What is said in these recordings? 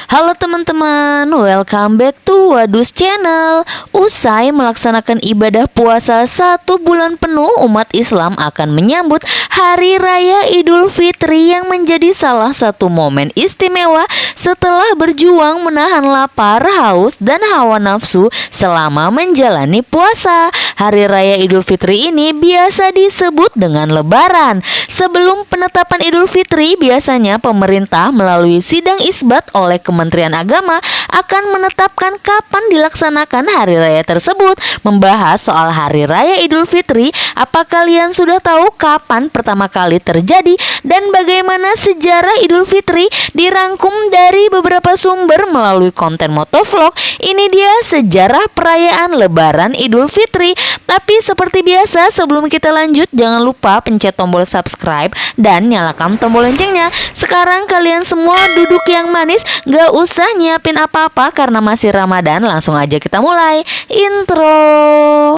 Halo teman-teman, welcome back to Wadus Channel. Usai melaksanakan ibadah puasa 1 bulan penuh, umat Islam akan menyambut Hari Raya Idul Fitri yang menjadi salah satu momen istimewa setelah berjuang menahan lapar, haus, dan hawa nafsu selama menjalani puasa. Hari Raya Idul Fitri ini biasa disebut dengan Lebaran. Sebelum penetapan Idul Fitri, biasanya pemerintah melalui sidang isbat oleh Kementerian Agama akan menetapkan kapan dilaksanakan hari raya tersebut. Membahas soal Hari Raya Idul Fitri, apa kalian sudah tahu kapan pertama kali terjadi dan bagaimana sejarah Idul Fitri? Dirangkum dari beberapa sumber melalui konten motovlog. Ini dia sejarah perayaan Lebaran Idul Fitri. Tapi seperti biasa, sebelum kita lanjut, jangan lupa pencet tombol subscribe dan nyalakan tombol loncengnya. Sekarang kalian semua duduk yang manis, gak usah nyiapin apa-apa karena masih Ramadan. Langsung aja kita mulai intro.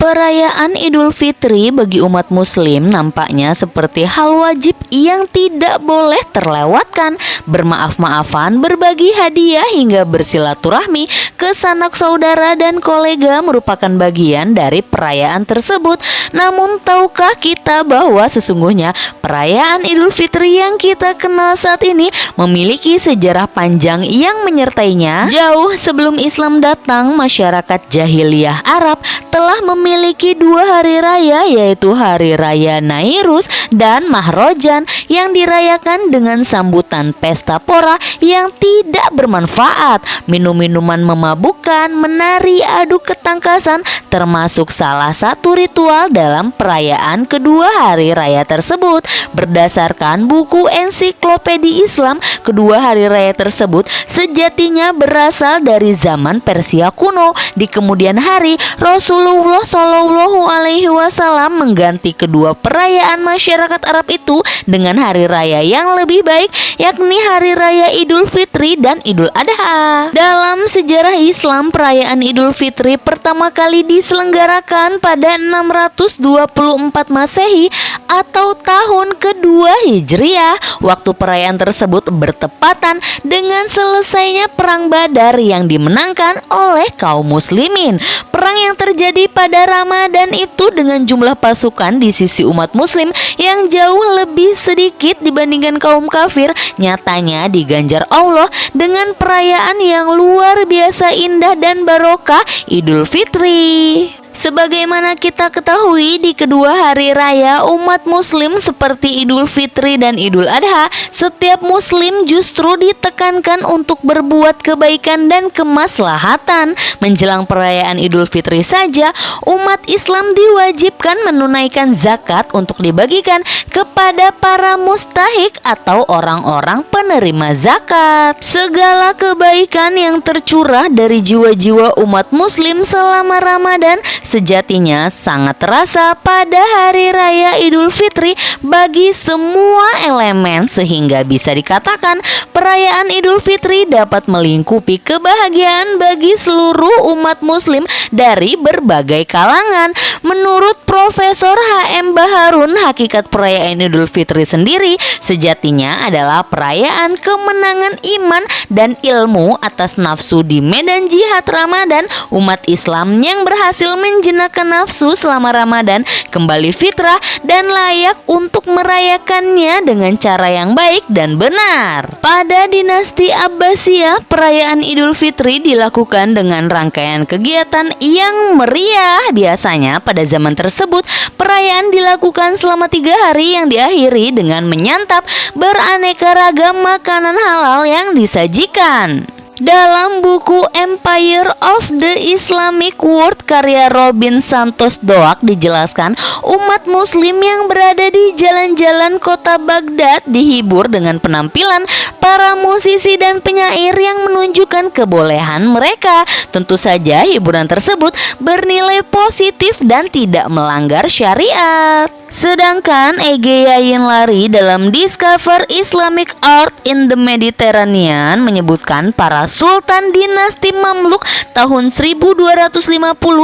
Perayaan Idul Fitri bagi umat muslim nampaknya seperti hal wajib yang tidak boleh terlewatkan. Bermaaf-maafan, berbagi hadiah hingga bersilaturahmi ke sanak saudara dan kolega merupakan bagian dari perayaan tersebut. Namun tahukah kita bahwa sesungguhnya perayaan Idul Fitri yang kita kenal saat ini memiliki sejarah panjang yang menyertainya? Jauh sebelum Islam datang, masyarakat jahiliyah Arab telah memiliki dua hari raya, yaitu Hari Raya Nairus dan Mahrojan, yang dirayakan dengan sambutan pesta pora yang tidak bermanfaat, minum-minuman memabukkan, menari adu ketangkasan, termasuk salah satu ritual dalam perayaan kedua hari raya tersebut. Berdasarkan buku ensiklopedi Islam, kedua hari raya tersebut sejatinya berasal dari zaman Persia kuno. Di kemudian hari, Rasulullah Shallallahu Alaihi Wasallam mengganti kedua perayaan masyarakat Arab itu dengan hari raya yang lebih baik, yakni Hari Raya Idul Fitri dan Idul Adha. Dalam sejarah Islam, perayaan Idul Fitri pertama kali diselenggarakan pada 624 Masehi atau tahun kedua Hijriah. Waktu perayaan tersebut bertepatan dengan selesainya Perang Badar yang dimenangkan oleh kaum muslimin. Perang yang terjadi pada Ramadan itu dengan jumlah pasukan di sisi umat muslim yang jauh lebih sedikit dibandingkan kaum kafir, nyatanya diganjar Allah dengan perayaan yang luar biasa indah dan barokah, Idul Fitri. Sebagaimana kita ketahui, di kedua hari raya umat muslim seperti Idul Fitri dan Idul Adha, setiap muslim justru ditekankan untuk berbuat kebaikan dan kemaslahatan. Menjelang perayaan Idul Fitri saja, umat Islam diwajibkan menunaikan zakat untuk dibagikan kepada para mustahik atau orang-orang penerima zakat. Segala kebaikan yang tercurah dari jiwa-jiwa umat muslim selama Ramadan sejatinya sangat terasa pada Hari Raya Idul Fitri bagi semua elemen, sehingga bisa dikatakan perayaan Idul Fitri dapat melingkupi kebahagiaan bagi seluruh umat muslim dari berbagai kalangan. Menurut Profesor H.M. Baharun, hakikat perayaan Idul Fitri sendiri sejatinya adalah perayaan kemenangan iman dan ilmu atas nafsu di medan jihad Ramadan. Umat Islam yang berhasil menjenakkan nafsu selama Ramadan kembali fitrah dan layak untuk merayakannya dengan cara yang baik dan benar. Pada dinasti Abbasiyah, perayaan Idul Fitri dilakukan dengan rangkaian kegiatan yang meriah. Biasanya pada zaman tersebut, perayaan dilakukan selama 3 hari yang diakhiri dengan menyantap beraneka ragam makanan halal yang disajikan. Dalam buku Empire of the Islamic World karya Robin Santos Doak dijelaskan, umat muslim yang berada di jalan-jalan kota Baghdad dihibur dengan penampilan para musisi dan penyair yang menunjukkan kebolehan mereka. Tentu saja hiburan tersebut bernilai positif dan tidak melanggar syariat. Sedangkan Ege Yayin Lari dalam Discover Islamic Art in the Mediterranean menyebutkan para sultan dinasti Mamluk tahun 1250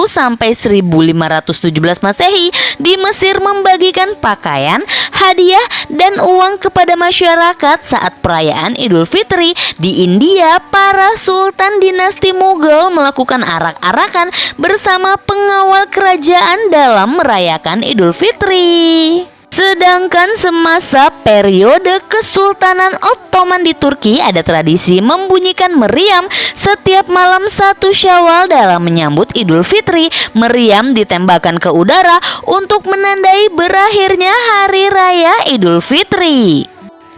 sampai 1517 Masehi di Mesir membagikan pakaian, hadiah, dan uang kepada masyarakat saat perayaan Idul Fitri. Di India, para sultan dinasti Mughal melakukan arak-arakan bersama pengawal kerajaan dalam merayakan Idul Fitri. Sedangkan semasa periode Kesultanan Ottoman di Turki, ada tradisi membunyikan meriam setiap malam 1 Syawal dalam menyambut Idul Fitri. Meriam ditembakkan ke udara untuk menandai berakhirnya hari raya Idul Fitri.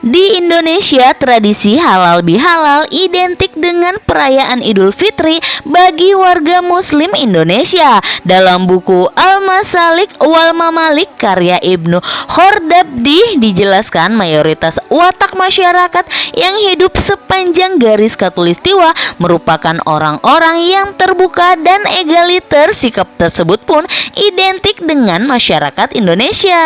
Di Indonesia, tradisi halal bihalal identik dengan perayaan Idul Fitri bagi warga Muslim Indonesia. Dalam buku Al-Masalik wal Mamalik karya Ibnu Khordadbih dijelaskan mayoritas watak masyarakat yang hidup sepanjang garis khatulistiwa merupakan orang-orang yang terbuka dan egaliter. Sikap tersebut pun identik dengan masyarakat Indonesia.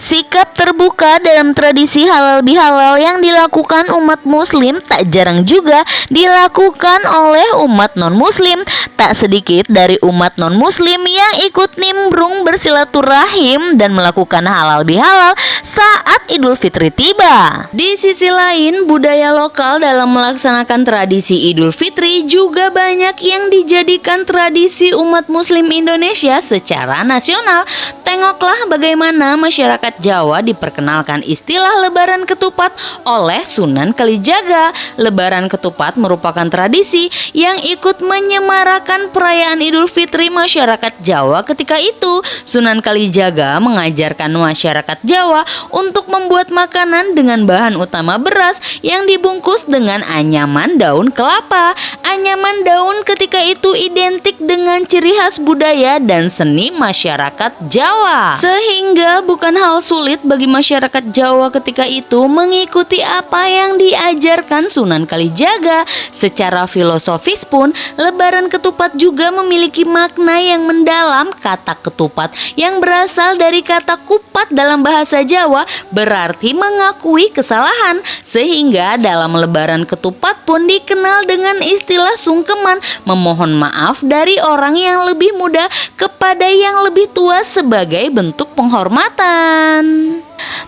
Sikap terbuka dalam tradisi halal bihalal yang dilakukan umat muslim tak jarang juga dilakukan oleh umat non-muslim. Tak sedikit dari umat non-muslim yang ikut nimbrung bersilaturahim dan melakukan halal bihalal saat Idul Fitri tiba. Di sisi lain, budaya lokal dalam melaksanakan tradisi Idul Fitri juga banyak yang dijadikan tradisi umat muslim Indonesia secara nasional. Tengoklah bagaimana masyarakat Jawa diperkenalkan istilah lebaran ketupat oleh Sunan Kalijaga. Lebaran ketupat merupakan tradisi yang ikut menyemarakan perayaan Idul Fitri masyarakat Jawa ketika itu. Sunan Kalijaga mengajarkan masyarakat Jawa untuk membuat makanan dengan bahan utama beras yang dibungkus dengan anyaman daun kelapa. Anyaman daun ketika itu identik dengan ciri khas budaya dan seni masyarakat Jawa, sehingga bukan hal sulit bagi masyarakat Jawa ketika itu mengikuti apa yang diajarkan Sunan Kalijaga. Secara filosofis pun, lebaran ketupat juga memiliki makna yang mendalam. Kata ketupat yang berasal dari kata kupat dalam bahasa Jawa berarti mengakui kesalahan, sehingga dalam lebaran ketupat pun dikenal dengan istilah sungkeman, memohon maaf dari orang yang lebih muda kepada yang lebih tua sebagai bentuk penghormatan.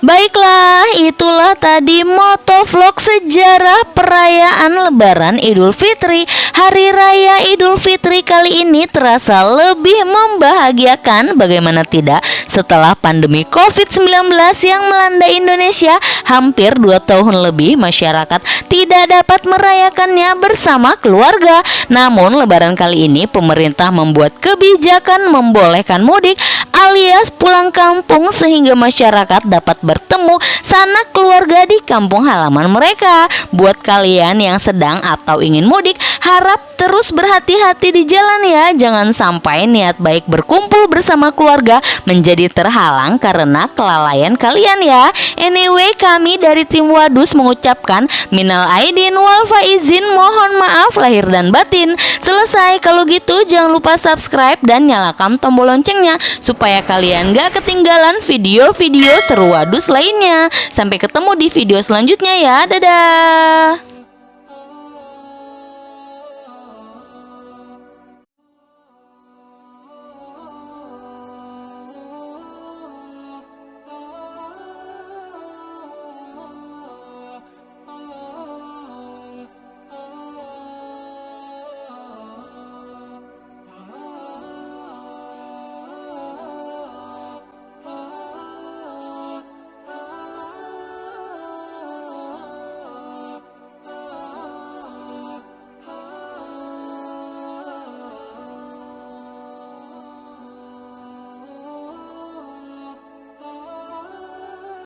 Baiklah, itulah tadi motovlog sejarah perayaan Lebaran Idul Fitri. Hari Raya Idul Fitri kali ini terasa lebih membahagiakan, bagaimana tidak, setelah pandemi COVID-19 yang melanda Indonesia hampir 2 tahun lebih. Masyarakat tidak dapat merayakannya bersama keluarga. Namun Lebaran kali ini pemerintah membuat kebijakan membolehkan mudik alias pulang kampung, sehingga masyarakat dapat bertemu sanak keluarga di kampung halaman mereka. Buat kalian yang sedang atau ingin mudik, harap terus berhati-hati di jalan ya. Jangan sampai niat baik berkumpul bersama keluarga menjadi terhalang karena kelalaian kalian ya. Anyway, kami dari tim Wadus mengucapkan minal aidin wal faizin, mohon maaf lahir dan batin. Selesai. Kalau gitu jangan lupa subscribe dan nyalakan tombol loncengnya supaya kalian gak ketinggalan video-video seru Wadus lainnya. Sampai ketemu di video selanjutnya ya. Dadah.